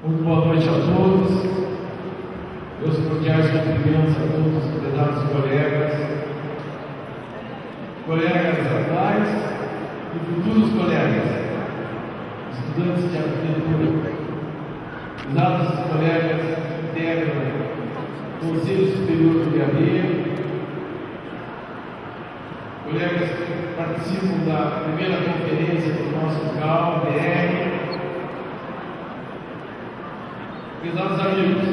Muito boa noite a todos. Meus cordiais cumprimentos a todos os prezados colegas atuais e futuros colegas, estudantes de arquitetura, exatos colegas que integram o Conselho Superior do Gabriel, colegas que participam da primeira conferência do nosso CAL, BR, prezados amigos,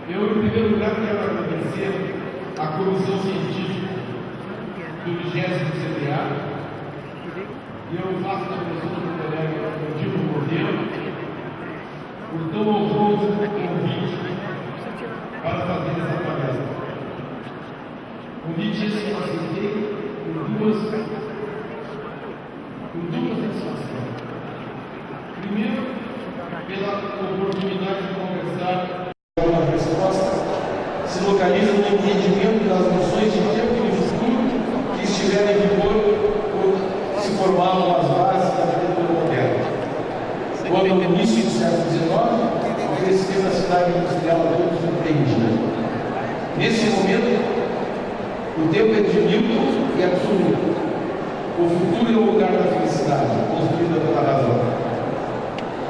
eu, em primeiro lugar, quero agradecer à Comissão Científica do 20º CDA, e eu faço da pessoa do colega Rodrigo Modelo, por tão honroso convite para fazer essa palestra. Convite esse que eu aceitei por duas satisfações. Primeiro, pela oportunidade de conversar. A resposta se localiza no entendimento das noções de tempo e futuro que estiverem em vigor ou se formaram as bases da arquitetura moderna. Quando, no início do século XIX, o crescimento da cidade industrial adulta surpreendida. Nesse momento, o tempo é de Newton e absoluto. O futuro é o lugar da felicidade, construída pela razão.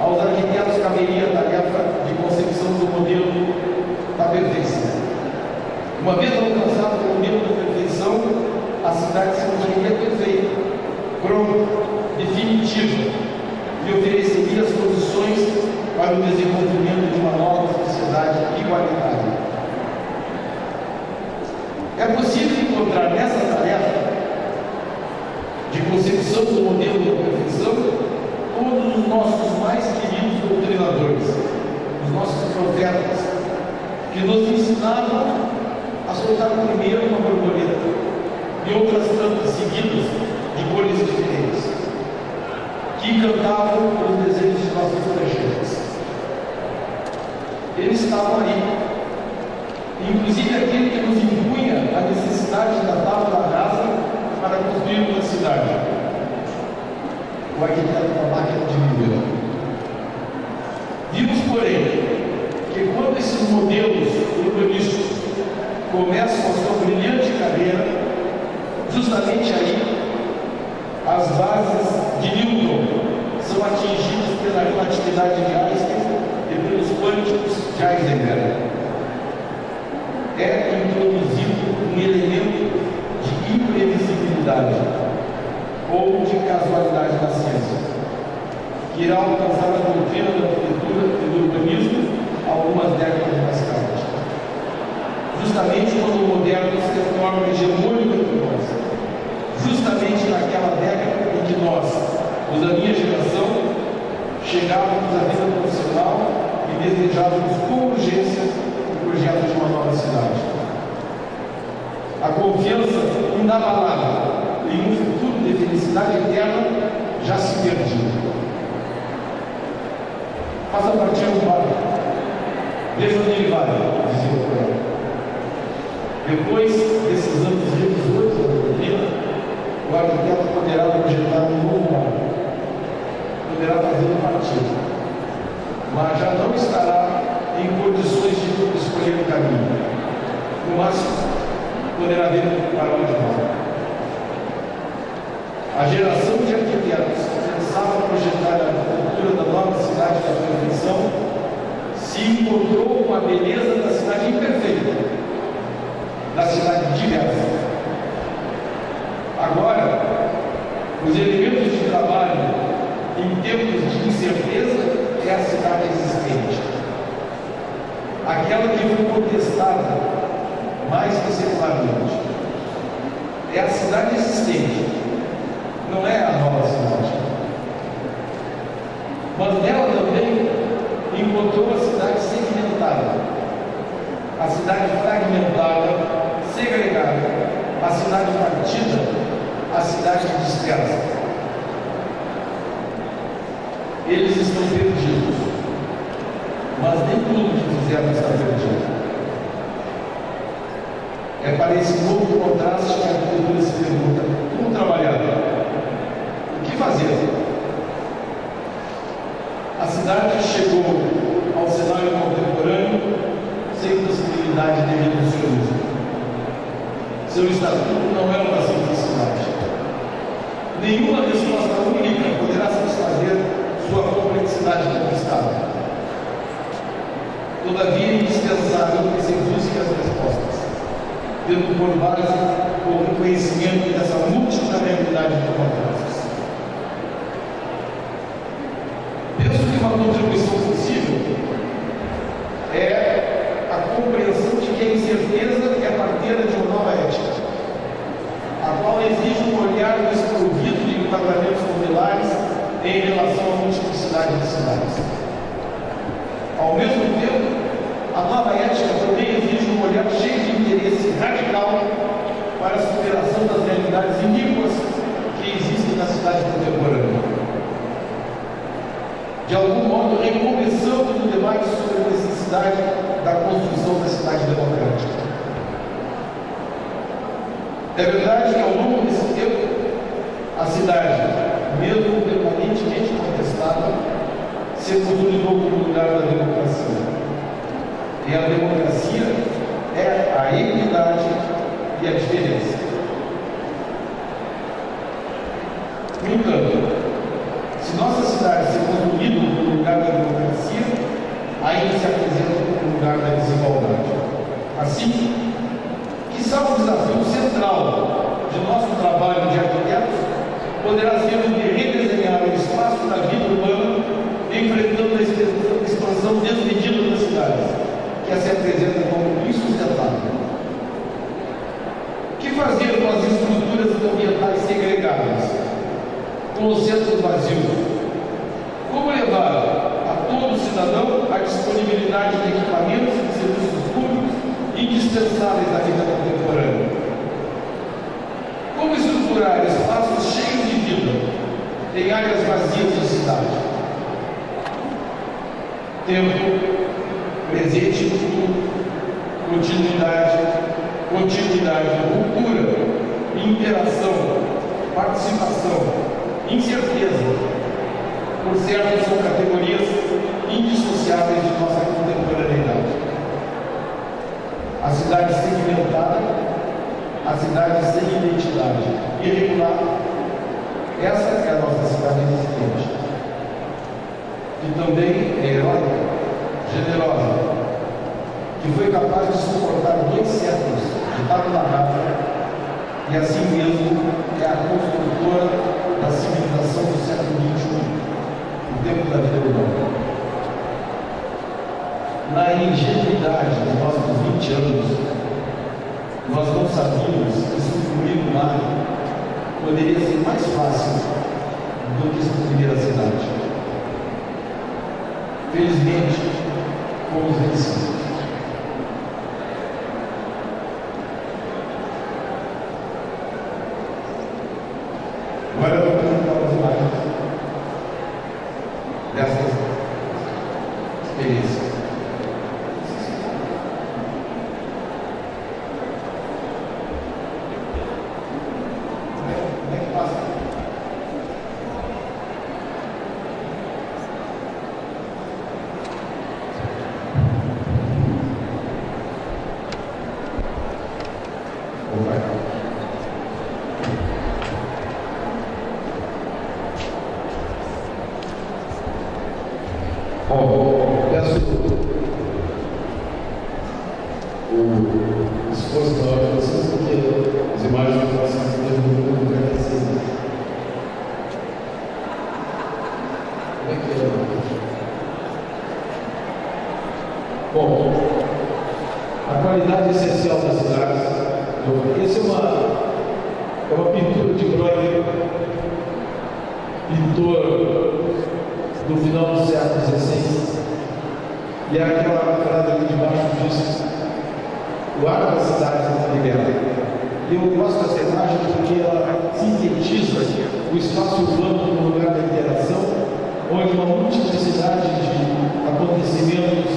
Aos arquitetos caberia a tarefa de concepção do modelo da perfeição. Uma vez alcançado o modelo da perfeição, a cidade se tornaria perfeita, pronta, definitiva, e ofereceria as condições para o desenvolvimento de uma nova sociedade igualitária. É possível encontrar nessa tarefa de concepção do modelo da perfeição todos os nossos mais queridos doutrinadores, os nossos profetas, que nos ensinavam a soltar primeiro uma borboleta e outras tantas seguidas de cores diferentes, que cantavam os desejos de nossos projetos. Eles estavam aí, inclusive aquele que nos impunha a necessidade da tábua rasa para construir uma cidade, o arquiteto da máquina de viver. Vimos, porém, que quando esses modelos urbanísticos começam a sua brilhante carreira, justamente aí, as bases de Newton são atingidas pela relatividade de Einstein e pelos quânticos de Heisenberg. É introduzido um elemento de imprevisibilidade ou de casualidade da ciência, que irá alcançar a doutrina da arquitetura e do urbanismo algumas décadas mais tarde. Justamente quando o moderno se torna hegemônico entre nós, justamente naquela década em que nós, os da minha geração, chegávamos à vida profissional e desejávamos com urgência o projeto de uma nova cidade. A confiança inabalável em um futuro de felicidade eterna já se perdia. Faça partir do barco. Veja onde ele vai, dizia o colega. Depois desses anos 18 da doutrina, o arquiteto poderá projetar um novo barco, poderá fazer partido, mas já não estará em condições de escolher o caminho. No máximo, poderá ver para onde vai. A geração de arquitetos que pensava projetar a arquitetura da nova cidade da perfeição se encontrou com a beleza da cidade imperfeita, da cidade diversa. Agora, os elementos de trabalho em tempos de incerteza é a cidade existente, aquela que foi contestada mais que secularmente. É a cidade existente, não é a nova cidade. Mas nela também encontrou a cidade segmentada, a cidade fragmentada, segregada, a cidade partida, a cidade dispersa. Eles estão perdidos, mas nem tudo que fizeram está perdido. É para esse novo contraste que a arquitetura se pergunta: como trabalhar? O que fazer? A cidade chegou ao cenário contemporâneo sem possibilidade de reducionismo. Seu estatuto não é uma simples cidade. Nenhuma resposta única poderá satisfazer sua complexidade conquistada. Todavia, é indispensável que se busque as respostas, tendo por base o reconhecimento dessa múltipla realidade de contrastes. Penso que uma contribuição possível é a compreensão de que a incerteza é parteira de uma nova ética, a qual exige um olhar desprovido de enquadramentos modelares em relação à multiplicidade de cidades. Ao mesmo tempo, a nova ética também exige um olhar cheio de interesse radical para a superação das realidades iníquas que existem na cidade contemporânea. De algum modo, recomeçamos o debate sobre a necessidade da construção da cidade democrática. É verdade que ao longo desse tempo, a cidade, mesmo permanentemente contestada, se consolidou como lugar da democracia. E a democracia é a equidade e a diferença. No entanto, se nossa cidade se consolida como lugar da democracia, ainda se apresenta como lugar da desigualdade. Assim, quizá o desafio central de nosso trabalho de arquitetos poderá ser o de redesenhar o espaço da vida humana, enfrentando a expansão desmedida das cidades, que se apresenta como insustentável. O que fazer com as estruturas ambientais segregadas, com os centros vazios? Como levar a todo cidadão a disponibilidade de equipamentos e serviços públicos indispensáveis à vida contemporânea? Como estruturar espaços cheios de vida em áreas vazias da cidade? Tempo, presente no futuro, continuidade, cultura, interação, participação, incerteza, por certo, são categorias indissociáveis de nossa contemporaneidade. A cidade segmentada, a cidade sem identidade, irregular, essa é a nossa cidade existente. E também é heróica, generosa, que foi capaz de suportar 2 séculos de tabularada e assim mesmo é a construtora da civilização do século XXI, o tempo da vida urbana. Na ingenuidade dos nossos 20 anos, nós não sabíamos que suprimir o mar poderia ser mais fácil do que suprimir a cidade. Felizmente, fomos vencidos. Agora eu vou apresentar as imagens dessas experiências. Como é que passa? Bom, peço o esforço da hora de vocês, porque as imagens não possam ser muito agradecidas. Como é que é? Bom, a qualidade essencial das cidades. Essa é uma pintura de Breuer, pintor do final do século XVI, e aquela frase ali de baixo diz: o ar da cidade está liberado. E eu gosto dessa imagem porque ela sintetiza o espaço urbano como lugar da interação, onde uma multiplicidade de acontecimentos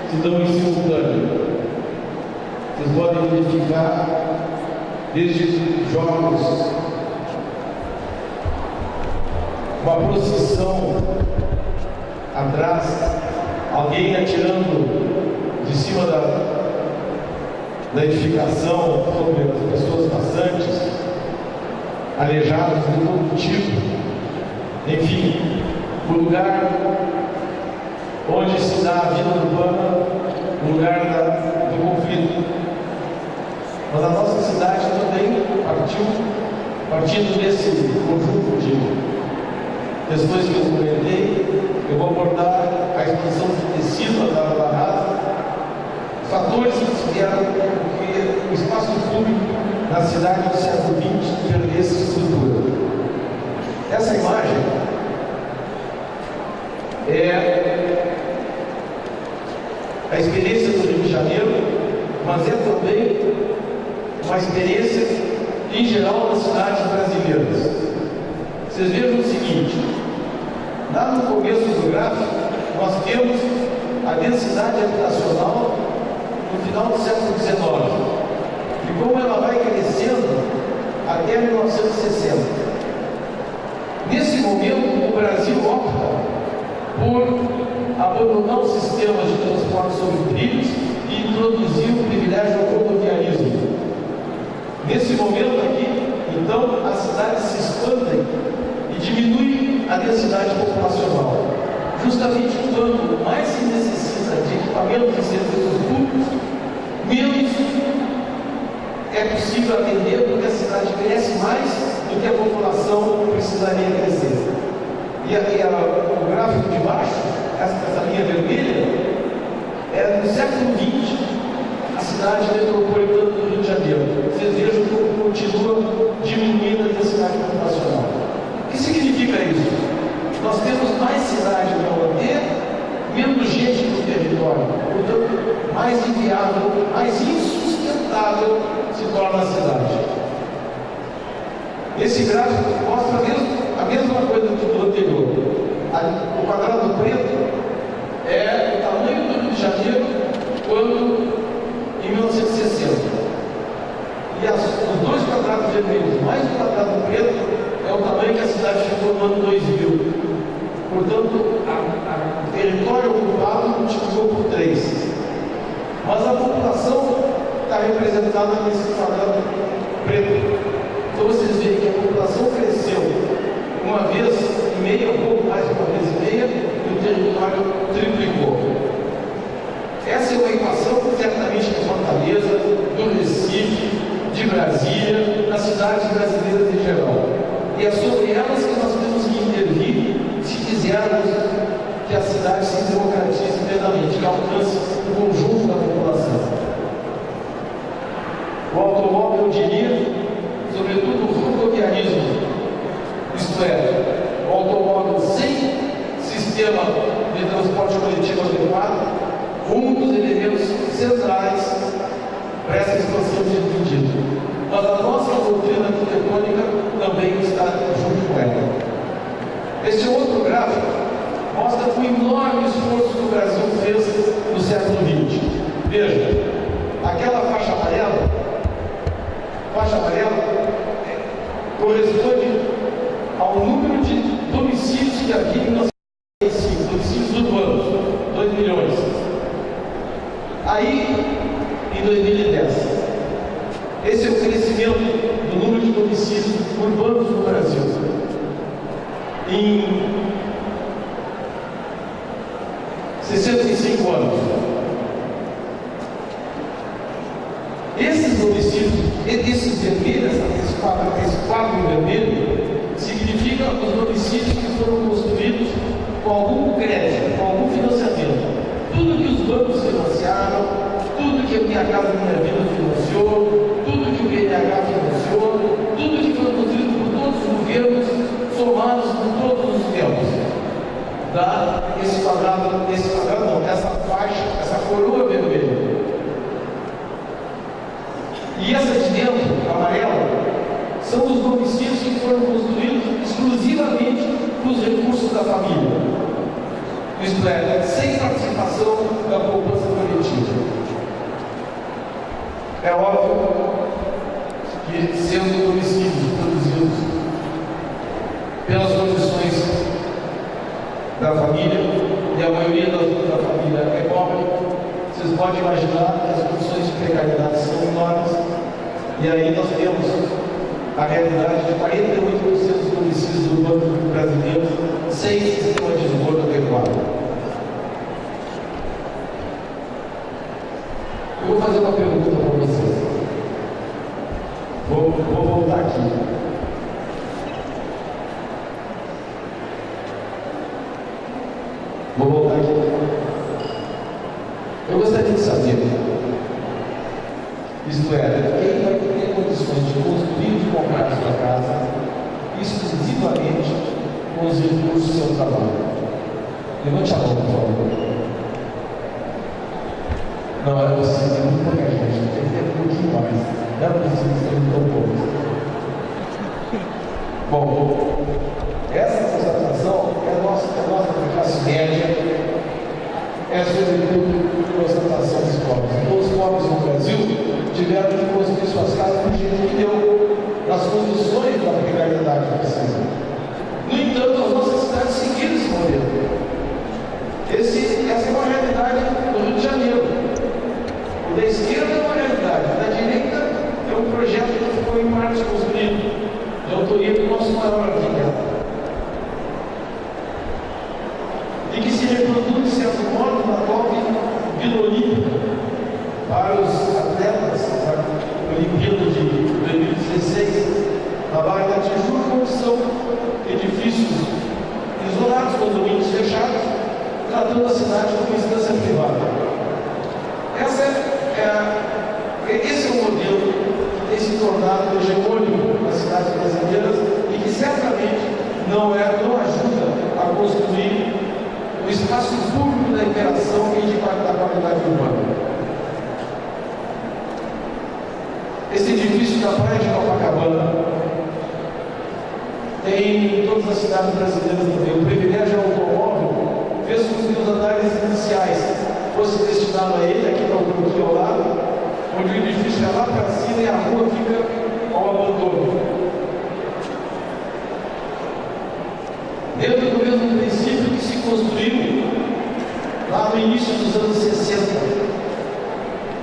se dão em simultâneo. Vocês podem identificar desde jogos, uma procissão, a atrás, alguém atirando de cima da edificação sobre as pessoas passantes, aleijados de todo tipo. Enfim, o lugar onde se dá a vida urbana, o lugar do conflito. Mas a nossa cidade também partindo desse conjunto de questões que eu comentei, eu vou abordar a expansão de tecido da Barrada, fatores que vieram que o espaço público na cidade do século XX perdesse estrutura. Essa imagem é a experiência do Rio de Janeiro, mas é também uma experiência em geral das cidades brasileiras. Vocês vejam o seguinte: lá no começo do gráfico, nós temos a densidade habitacional no final do século XIX, e como ela vai crescendo até 1960. Nesse momento, o Brasil opta por abandonar o sistema de transporte sobre trilhos e introduzir o privilégio ao rodoviarismo. Nesse momento aqui, então, as cidades se expandem e diminuem a densidade populacional. Justamente quando mais se necessita de equipamentos e serviços públicos, menos é possível atender, porque a cidade cresce mais do que a população precisaria crescer. O gráfico de baixo, essa linha vermelha, é no século XX, a cidade metropolitana do Rio de Janeiro. Vocês vejam que continua diminuindo a densidade populacional. O que significa isso? Nós temos mais cidade para manter, menos gente no território. Portanto, mais inviável, mais insustentável se torna a cidade. Esse gráfico mostra a mesma coisa do anterior. O quadrado preto é o tamanho do Rio de Janeiro em 1960. E os dois quadrados vermelhos mais o quadrado preto é o tamanho que a cidade ficou no ano 2000. Portanto, o território ocupado multiplicou por 3. Mas a população está representada nesse quadrado preto. Então vocês veem que a população cresceu uma vez e meia, um pouco mais de uma vez e meia, e o território triplicou. Essa é uma equação certamente de Fortaleza, do Recife, de Brasília, das cidades brasileiras em geral. E é sobre elas que nós temos que intervir se quisermos que a cidade se democratize plenamente, que alcance o conjunto da população. O automóvel, eu diria, sobretudo o rodoviarismo, isto é, o automóvel sem sistema de transporte coletivo adequado, um dos elementos centrais para essa expansão dividida. Mas a nossa doutrina arquitetônica também está junto com ela. Este outro gráfico mostra o enorme esforço que o Brasil fez no século XX. Veja, aquela faixa amarela corresponde ao número de domicílios que havia em 1995, domicílios urbanos, 2 milhões. Aí, em 2010, esse é o crescimento do número de domicílios urbanos no Brasil. Em 65 anos. Esses domicílios, esses vermelhos, esse quadro vermelho, significa os domicílios que foram construídos com algum crédito, com algum financiamento. Tudo que os bancos financiaram, tudo que a Minha Casa Minha Vida financiou, tudo que o BNH financiou, tudo que foi construído por todos os governos, somados por todos os tempos. Dá esse quadrado não, essa faixa, essa coroa vermelha. E essa de dentro, amarela, são os domicílios que foram construídos exclusivamente com os recursos da família. Isto é, sem participação da poupança coletiva. É óbvio que, sendo domicílios produzidos pelas condições da família, e a maioria da família é pobre. Vocês podem imaginar que as condições de precariedade são enormes, e aí nós temos a realidade de 48% dos municípios urbanos brasileiros sem sistema de esgoto adequado. Eu vou fazer uma pergunta para vocês. Vou voltar aqui. Eu gostaria de saber, isto é, quem vai ter condições de construir e de comprar sua casa exclusivamente com os recursos do seu trabalho? Levante a mão, por favor. Não, é possível, é muito pouca gente, tem que ter um pouquinho mais. Não é possível ser tão pouco. Bom, essa constatação é a nossa classe média, é a constatação dos pobres. Então, os pobres no Brasil tiveram que construir suas casas do jeito que deu, nas condições da precariedade que precisam. No entanto, as nossas cidades seguiram esse modelo. Essa é uma realidade do Rio de Janeiro. O da esquerda é uma realidade, o da direita é um projeto que foi em parte construído, de autoria do nosso maior arquiteto. E que se reproduz, de certo modo, na nova Vila Olímpica, para os atletas da Olimpíada de 2016, na Barra da Tijuca, onde são edifícios isolados, condomínios fechados, tratando a cidade como instância privada. Esse é um modelo que tem se tornado hegemônico nas cidades brasileiras e que certamente não ajuda a construir o espaço público da interação e da qualidade urbana. Esse edifício da Praia de Copacabana tem em todas as cidades brasileiras também. O privilégio automóvel fez com que os andares iniciais fossem destinados a ele, aqui ao lado, onde o edifício é lá para cima e a rua fica ao abandono. Dentro do mesmo princípio que se construiu lá no início dos anos 60,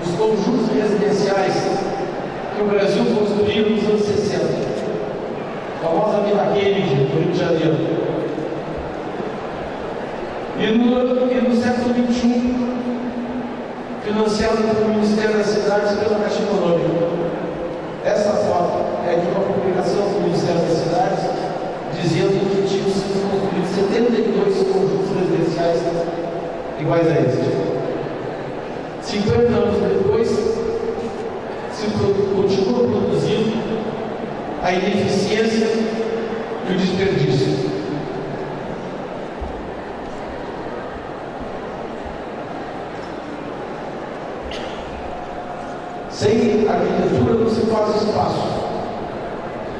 os conjuntos residenciais que o Brasil construiu nos anos 60, a famosa Vila Kennedy, no Rio de Janeiro. E no século XXI, financiado pelo Ministério das Cidades e pela Caixa Econômica. Essa foto é de uma publicação do Ministério das Cidades, dizendo que tinham sido construídos 72 conjuntos residenciais iguais a este. 50 anos depois, se continua produzindo a ineficiência e o desperdício. Sem arquitetura não se faz espaço,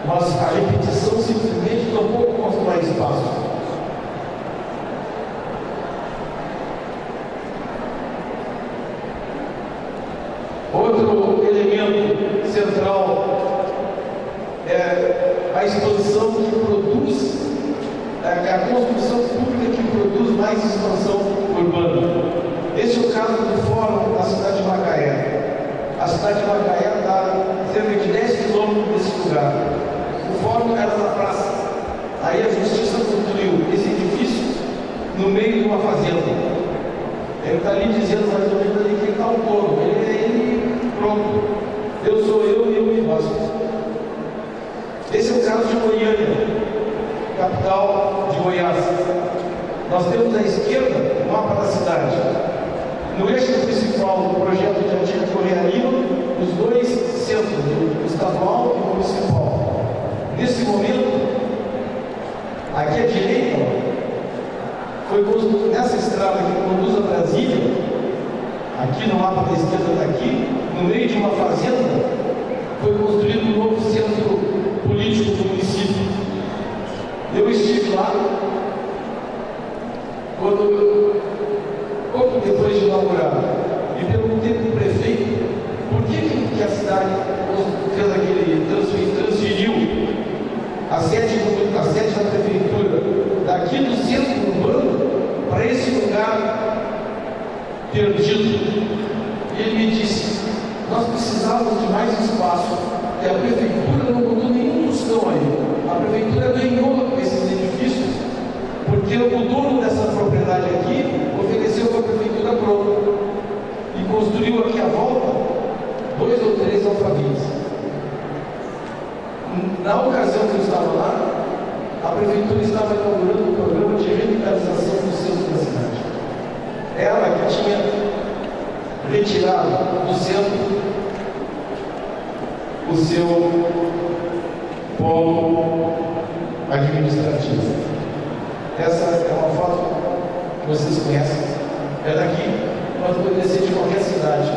mas a repetição simplesmente tampouco constrói espaço. Outro elemento central é a expansão que produz, é a construção pública que produz mais expansão urbana. Esse é o caso do Fórum da cidade de Macaé. A cidade de Macaé está cerca de 10 quilômetros desse lugar. O fórum era na praça. Aí a justiça construiu esse edifício no meio de uma fazenda. Ele está ali dizendo mais ou menos ali que está o touro. Ele pronto. Eu sou eu e eu me basta. Esse é o caso de Goiânia, capital de Goiás. Nós temos à esquerda o mapa da cidade. No eixo principal do projeto de Antiga Correia Lima, os dois centros, o estadual e o municipal. Nesse momento, aqui à direita, foi construído nessa estrada que conduz a Brasília, aqui no mapa da esquerda está aqui, no meio de uma fazenda, foi construído um novo centro político do município. Eu estive lá pouco depois de inaugurar, e perguntei para o prefeito por que a cidade fez transferiu a sede da prefeitura daqui do centro urbano perdido. E ele me disse: nós precisávamos de mais espaço, e a prefeitura não botou nenhum tostão aí. A prefeitura ganhou esses edifícios, porque o dono dessa propriedade aqui ofereceu para a prefeitura pronta e construiu aqui à volta 2 ou 3 alfabetes. Na ocasião que eu estava lá, a prefeitura estava inaugurando um programa de revitalização do centro da cidade. Ela que tinha retirado do centro o seu polo administrativo. Essa é uma foto que vocês conhecem. É daqui, mas poderia ser de qualquer cidade.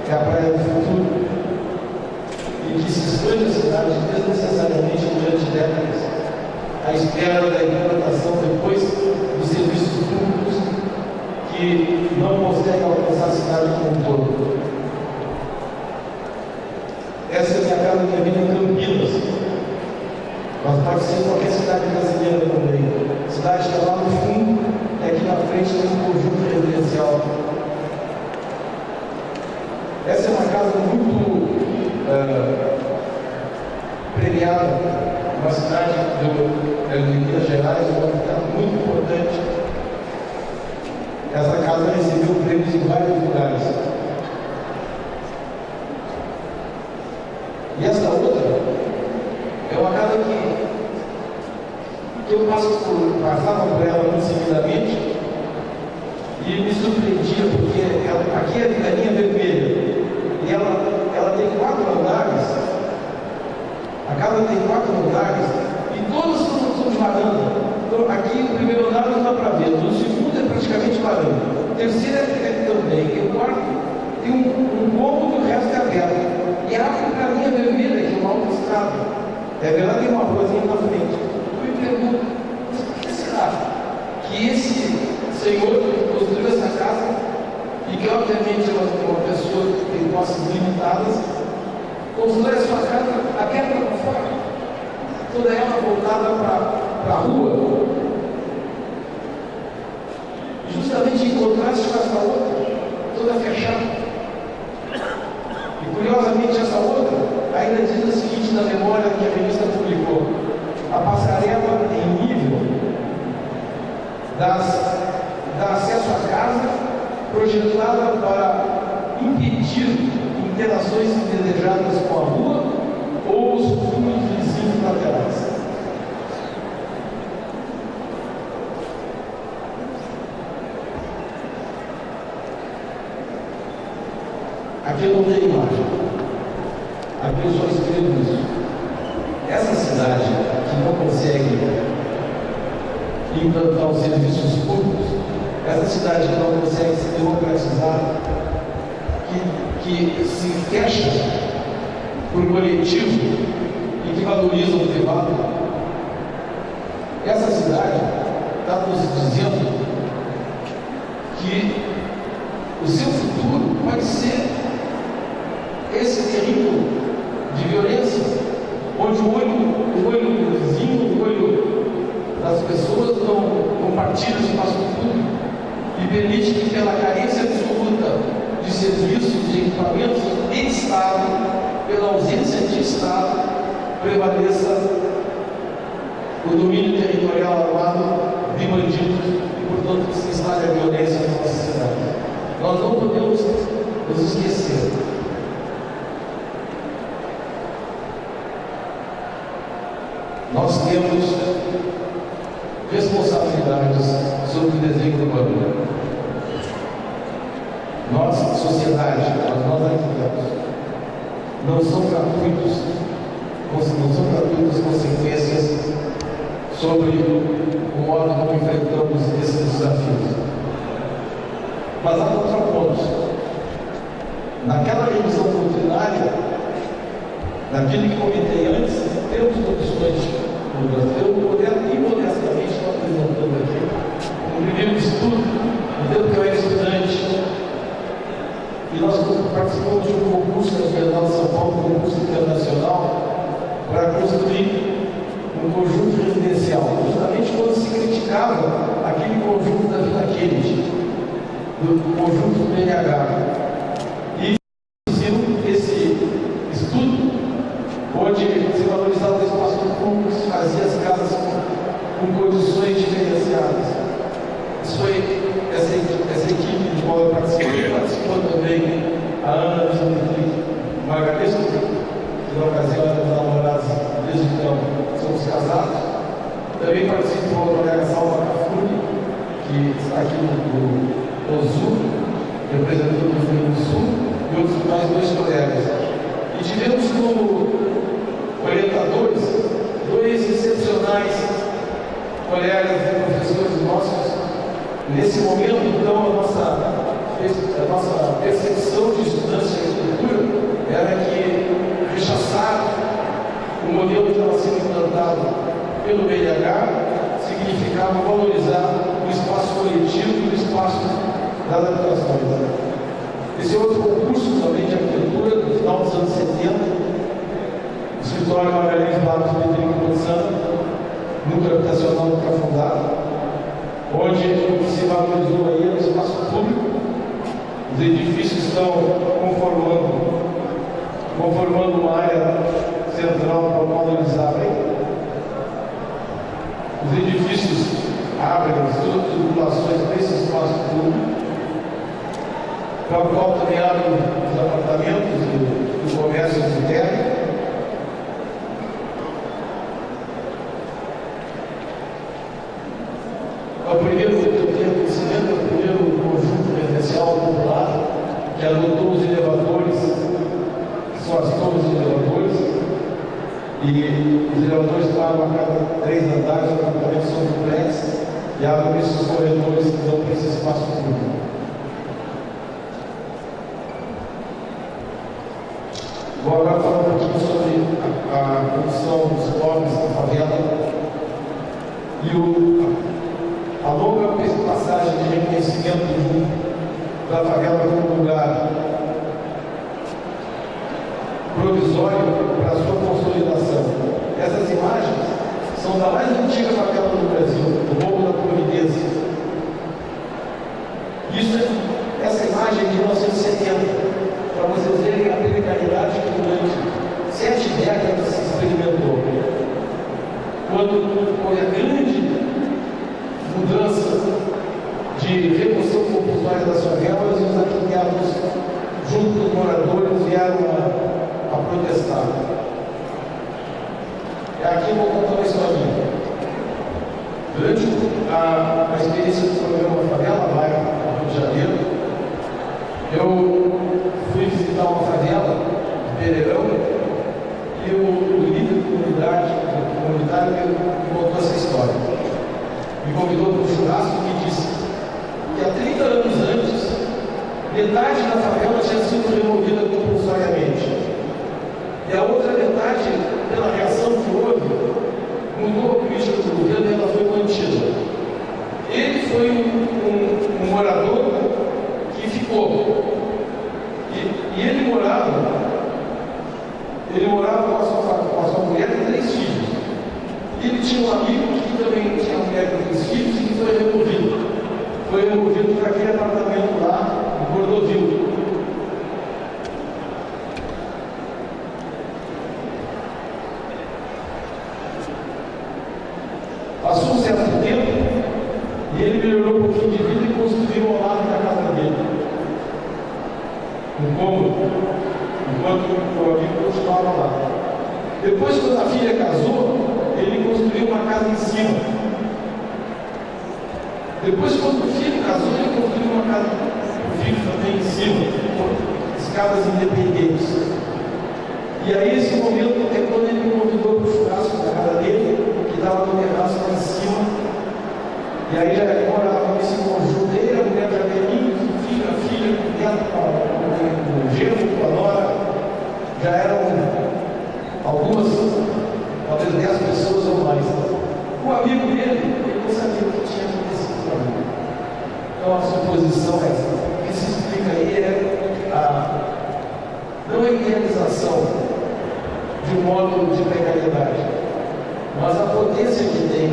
É a Praia do Futuro. E que se expande a cidade desnecessariamente durante décadas, à espera da implantação depois dos serviços públicos que não conseguem alcançar a cidade como um todo. Essa é a minha casa, minha vida em Campinas. Mas pode ser em qualquer cidade brasileira também. A cidade está lá no fundo, e aqui na frente tem um conjunto residencial. Essa é uma casa muito premiada, uma cidade de Minas Gerais, uma cidade muito importante. Essa casa recebeu prêmios em vários lugares. E essa outra é uma casa que eu passava por ela muito seguidamente e me surpreendia, porque aqui é a linha vermelha e ela tem 4 andares. A casa tem 4 andares e todos são de varanda. Então, aqui o primeiro andar não dá para ver, o segundo é praticamente varanda, o terceiro é também, e o quarto tem um cômodo e o resto é aberto. E abre para a linha vermelha, que é uma autoestrada. É verdade, tem uma ruazinha na frente. Eu me pergunto, mas por que será que esse senhor que construiu essa casa, e que obviamente é uma pessoa que tem posses limitadas, constrói a sua casa aberta para fora, toda ela voltada para a rua, justamente em contraste com essa outra, toda fechada. E curiosamente essa outra ainda diz o seguinte na memória que a revista publicou: a passarela em nível dá acesso à casa, projetada para impedir interações indesejadas com a rua ou os fundos vizinhos laterais. Aqui eu não tenho imagem. Aqui eu só escrevo isso. Essa cidade que não consegue implantar os serviços públicos, essa cidade que não consegue se democratizar, que se fecha por coletivo e que valoriza o privado, essa cidade está nos dizendo que o seu futuro pode ser esse terrível de violência, onde o olho do vizinho, o olho das pessoas não compartilha o espaço público e permite que, pela carência absoluta de serviços, de equipamentos de Estado, pela ausência de Estado, prevaleça o domínio territorial armado de bandidos e, portanto, que se instale a violência na nossa cidade. Nós não podemos nos esquecer. Nós temos responsabilidades sobre o desenho urbano. Nós, sociedade, nós arquitetos, não são gratuitas consequências sobre o modo como enfrentamos esses desafios. Mas há contrapontos. Naquela revisão doutrinária, naquilo que comentei antes, temos condições. Eu, modestamente, estou apresentando aqui um primeiro estudo, no tempo que eu era estudante, e nós participamos de um concurso na Bienal de São Paulo, um concurso internacional, para construir um conjunto residencial, justamente quando se criticava aquele conjunto da Vila Kennedy. do conjunto do BNH. E esse estudo, onde se valorizava o espaço público, se fazia as casas com condições diferenciadas. Isso foi essa equipe de qual eu participou também a Ana Margarida, que na ocasião eram namorados desde então, somos casados. Também participou da colega Salva Cafuri, que está aqui no Sul, representando o Rio Grande do Sul, e outros mais dois colegas. E tivemos como orientadores dois excepcionais colegas e professores nossos. Nesse momento, então, a nossa percepção de estudantes de arquitetura era que rechaçar o modelo que estava sendo implantado pelo BNH significava valorizar o espaço coletivo e o espaço das habitações. Esse outro concurso também de arquitetura, no final dos anos 70, o escritório Magalhães Barros Pedrinho Corsana, núcleo habitacional do Cafundado, onde se valorizou aí o espaço público. Os edifícios estão conformando uma área central para valorizar bem. Os edifícios abrem suas tubulações desse espaço público, para o qual também abrem os apartamentos e o comércio de terra. O primeiro conhecimento, o primeiro conjunto residencial popular que adotou os elevadores, que são as torres de elevadores, e os elevadores pagam a cada 3 andares, os apartamentos são complexos e abrem esses corredores que dão para esse espaço público. Vou agora falar um pouquinho sobre a condição dos pobres na favela e a longa passagem de reconhecimento da favela como lugar provisório para a sua consolidação. Essas imagens são da mais antiga favela do Brasil, do Morro da Providência. Essa imagem é de 1970, para vocês verem a precariedade que durante 7 décadas se experimentou. Quando foi a grande mudança de remoção compulsória das favelas e os arquitetos, junto com os moradores, vieram a protestar. Aqui eu vou contar uma historinha. Durante a experiência do programa Favela Vai no Rio de Janeiro, eu fui visitar uma favela de Pereirão e o líder comunitário me contou essa história. Me convidou para um churrasco e me disse que há 30 anos antes, metade da favela tinha sido removida compulsoriamente. E a outra metade, pela reação que houve, mudou a política do governo e ela foi mantida. Ele foi um morador que ficou. E ele morava com a sua mulher e 3 filhos. E ele tinha um amigo que também tinha uma mulher com 3 filhos e que foi removido. Foi removido para aquele apartamento lá, no Cordovil. Passou um certo tempo e ele melhorou um pouquinho de vida e construiu ao lado da casa dele um cômodo, enquanto o amigo continuava lá. Depois, quando a filha casou, ele construiu uma casa em cima. Depois, quando o filho casou, ele construiu uma casa para o filho também em cima, com escadas independentes. E aí, esse momento é quando ele me convidou para o churrasco da casa dele, que estava no terraço lá em cima. E aí já morava nesse conjunto dele, a mulher já velhinha, o filho, a filha, o neto, o genro, com a nora. Já eram algumas, talvez 10 pessoas ou mais. O amigo dele, ele não sabia o que tinha acontecido com ele. Então a suposição é essa. O que se explica aí não é a idealização de um modo de precariedade, mas a potência que tem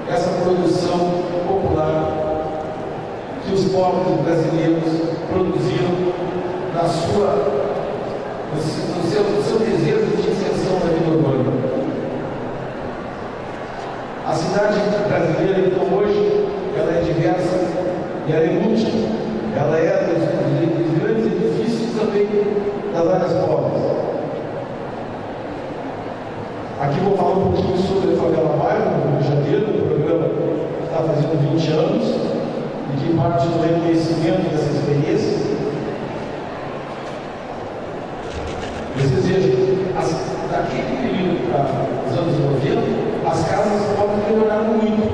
essa produção popular, que os povos brasileiros produziram no seu desejo de inserção na vida urbana. A cidade brasileira, então, hoje, ela é diversa e ela é múltipla. Ela é dos grandes edifícios também das áreas pobres. Aqui vou falar um pouquinho sobre a Favela Bairro, no Rio de Janeiro, um programa que está fazendo 20 anos e que parte do reconhecimento dessa experiência. Vocês vejam, daquele período para os anos 90, as casas pobres melhoraram muito,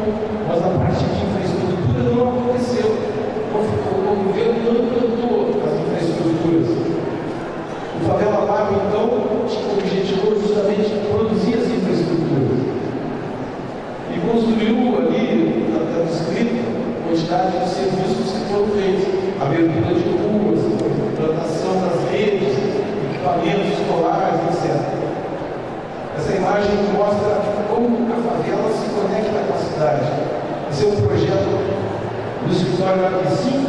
mas a parte de infraestrutura não aconteceu. O governo não implantou as infraestruturas. O Favela Bairro, então, tinha o objetivo justamente de produzir as infraestruturas. E construiu ali, está descrito, a quantidade de serviços que foram feitos. Abertura de ruas, implantação das redes, equipamentos escolares, etc. Essa imagem mostra como a favela se conecta com a cidade. Esse é um projeto do escritório AP5.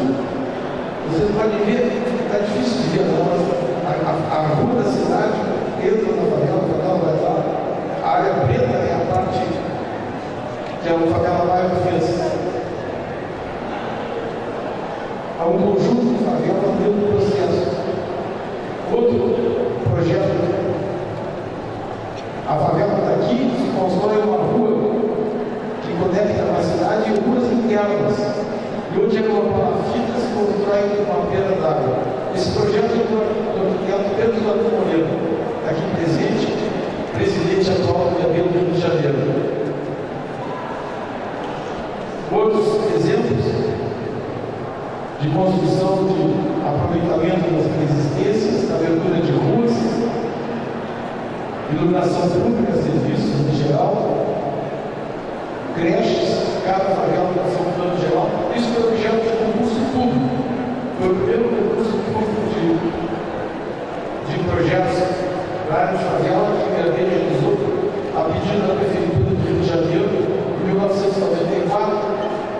Vocês podem ver, está difícil de ver, mas a rua da cidade entra na favela vai estar. A área preta é a parte que a Favela Bairro fez. Há um conjunto de favelas dentro do processo. Outro projeto, a favela daqui se constrói uma rua que conecta com a cidade e ruas internas. E onde é uma palafita se constrói uma pedra d'água. Esse projeto é do arquiteto Pedro Lato Moreno, aqui presente, presidente atual do Rio de Janeiro. Outros exemplos de construção de aproveitamento das existências, abertura de ruas, iluminação pública, serviços em geral, creches, cada favela para ser um plano geral. Isso foi objeto de concurso público. Foi o primeiro concurso público de projetos da área de favela que a lei realizou a pedido da Prefeitura do Rio de Janeiro em 1994,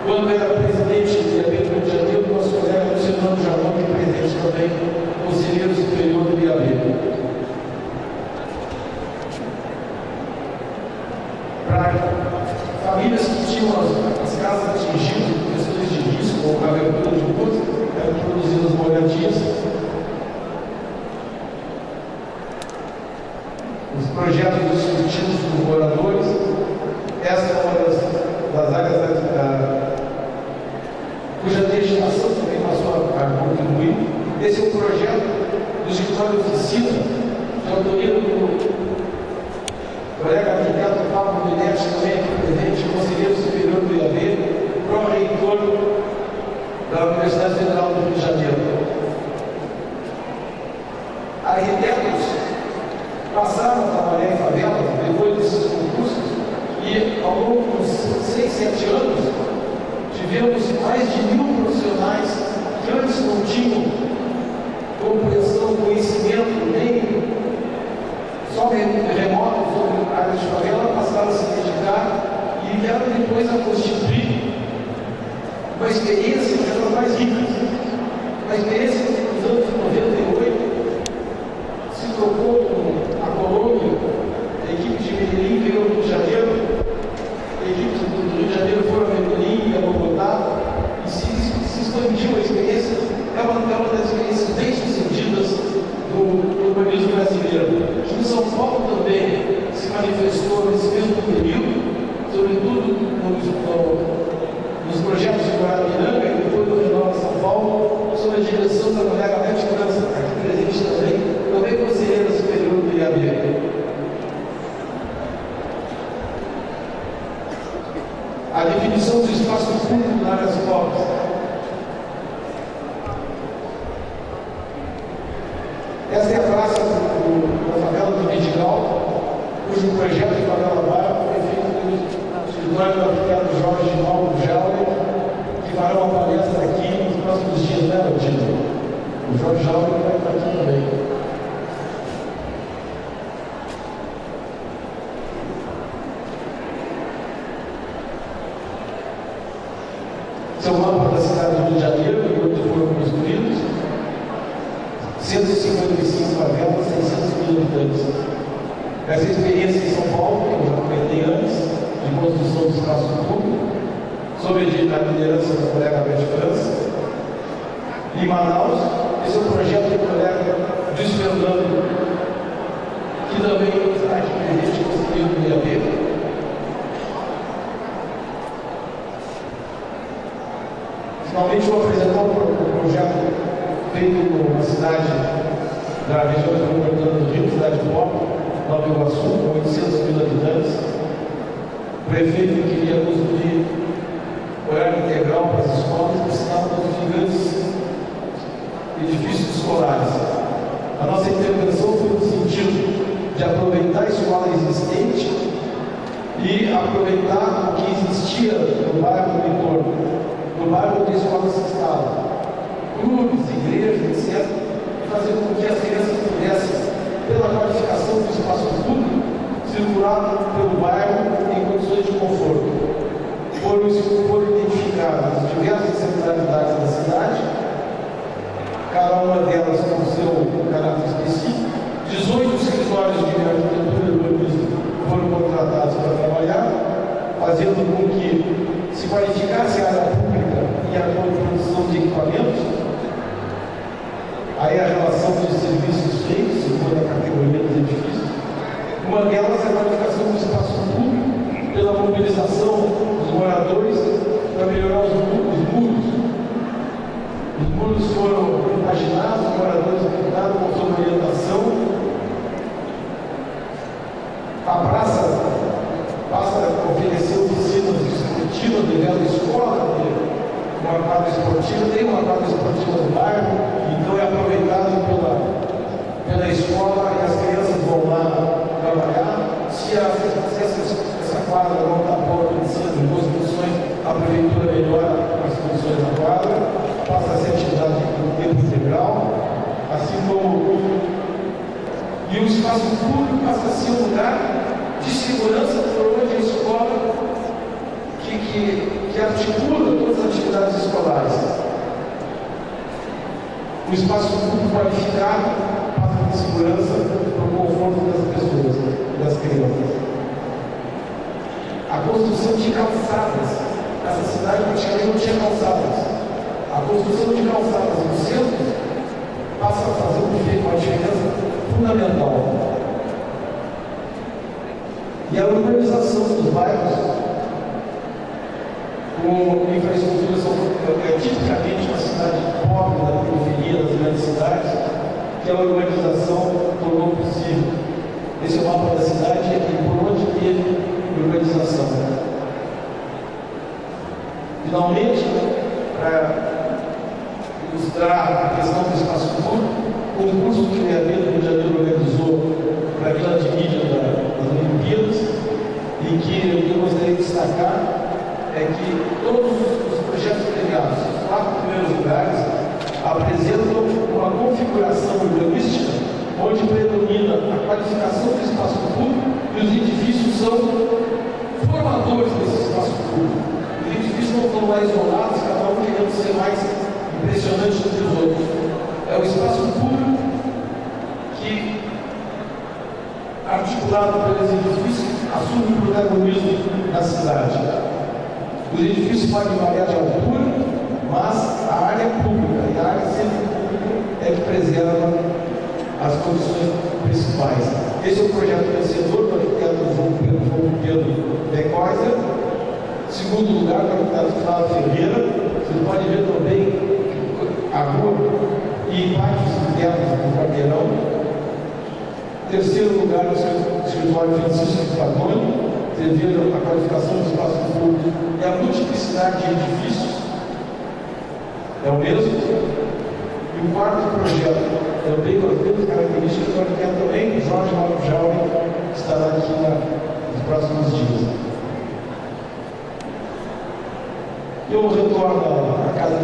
quando era presidente do Rio de Janeiro, nosso colega Luciano Jalão, que é presidente também, conselheiro superior do IAB. Para famílias que tinham as casas atingidas por questões de risco ou abertura de ruas, eram produzidas moradias. Os projetos discutidos por moradores. Essa é uma das áreas cuja legislação também passou a contribuir. Esse é um projeto do escritório de oficina, de autoria do colega arquiteto Pablo Minetti, também aqui presente, conselheiro superior do IAB, pró-reitor da Universidade Federal do Rio de Janeiro. Arquitetos passaram a trabalhar em favelas depois desses concursos e, ao longo dos 6, 7 anos, tivemos mais de 1.000 profissionais que antes não tinham compreensão, conhecimento, nem só remoto sobre áreas de favela, passaram a se dedicar e vieram depois a constituir uma experiência das mais ricas. A experiência que nos anos 98 se trocou com a Colômbia, a equipe de Medellín veio ao Rio de Janeiro, a equipe do Rio de Janeiro foram a Medellín e a Bogotá, e se expandiu a experiência. É uma das experiências bem sucedidas do urbanismo brasileiro. Aqui em São Paulo também se manifestou nesse mesmo período, sobretudo nos projetos de Guarapiranga e depois do Renova São Paulo, sob a direção da colega Beth França, aqui presente também conselheira superior do IAB. A definição do espaço público nas áreas pobres. Essa é a praça da favela do Vidigal, cujo projeto de favela bairro foi feito pelo escritório do arquiteto Jorge Paulo Jauer, que fará uma palestra aqui nos próximos dias, né, Rodrigo? O Jorge Jauer vai estar aqui também. Esse é o mapa da cidade do Rio de Janeiro. 155 favelas, 600 mil habitantes. Essa experiência em São Paulo, que eu já comentei antes, de construção do espaço público, sob a liderança da colega Beth França. Em Manaus, esse é o projeto do colega Luiz Fernando, que também está aqui presente, conseguiu no IAB. Finalmente, vou apresentar um projeto feito na cidade da região metropolitana do Rio, cidade pobre, Nova Iguaçu, com 800 mil habitantes. O prefeito queria construir horário integral para as escolas, precisava dos gigantes edifícios escolares. A nossa intervenção foi no sentido de aproveitar a escola existente e aproveitar o que existia no bairro do entorno, no bairro onde a escola se instala, clubes, igrejas, etc., e fazer com que as crianças pudessem, pela qualificação do espaço público, circular pelo bairro em condições de conforto. Foram identificadas diversas centralidades da cidade, cada uma delas com o seu caráter específico. 18 escritórios de arquitetura e urbanismo foram contratados para trabalhar, fazendo com que se qualificasse a área pública e a produção de equipamentos. Aí a relação dos serviços feitos, segundo a categoria dos edifícios. Uma delas é a qualificação do espaço público pela mobilização dos moradores para melhorar os muros. Os muros foram repaginados, os moradores pintados com sua orientação. A praça passa a oferecer oficinas esportivas devido à escola, uma quadra esportiva, tem uma quadra esportiva no bairro, então é aproveitado pela escola e as crianças vão lá trabalhar. Se essa quadra não está boa em boas condições, a prefeitura melhora as condições da quadra, passa a ser atividade em tempo integral, assim como. E o espaço público passa a ser um lugar de segurança por onde a escola que articula todas as atividades escolares. O espaço público qualificado passa a ter segurança para o conforto das pessoas e das crianças. A construção de calçadas. Essa cidade praticamente não tinha calçadas. A construção de calçadas no centro passa a fazer uma diferença fundamental. E a urbanização dos bairros, com infraestrutura, tipicamente uma cidade pobre, da periferia das grandes cidades, que a urbanização tornou possível. Esse é o mapa da cidade e por onde teve urbanização. Finalmente, para ilustrar a questão do espaço público, o concurso que o IAB do Rio de Janeiro organizou para a Vila de Mídia das Olimpíadas, e que eu gostaria de destacar é que todos os projetos premiados, os 4 primeiros lugares, apresentam uma configuração urbanística onde predomina a qualificação do espaço público e os edifícios são formadores desse espaço público. Os edifícios não estão lá isolados, cada um querendo ser mais impressionante do que os outros. É o espaço público que, articulado pelos edifícios, assume o protagonismo da cidade. Os edifícios podem variar de altura, mas a área é pública, e a área sempre pública é que preserva as condições principais. Esse é o projeto vencedor do arquiteto João Pedro Becoisa. Segundo lugar, do arquiteto Flávio Ferreira. Vocês podem ver também a rua e pátios internos do quarteirão. Terceiro lugar, o escritório Francisco Padoni, devido à qualificação do espaço público e à multiplicidade de edifícios. É o mesmo. E o quarto projeto, também com as mesmas características do arquiteto também, Jorge Malufjauri, que estará aqui nos próximos dias. Eu retorno à casa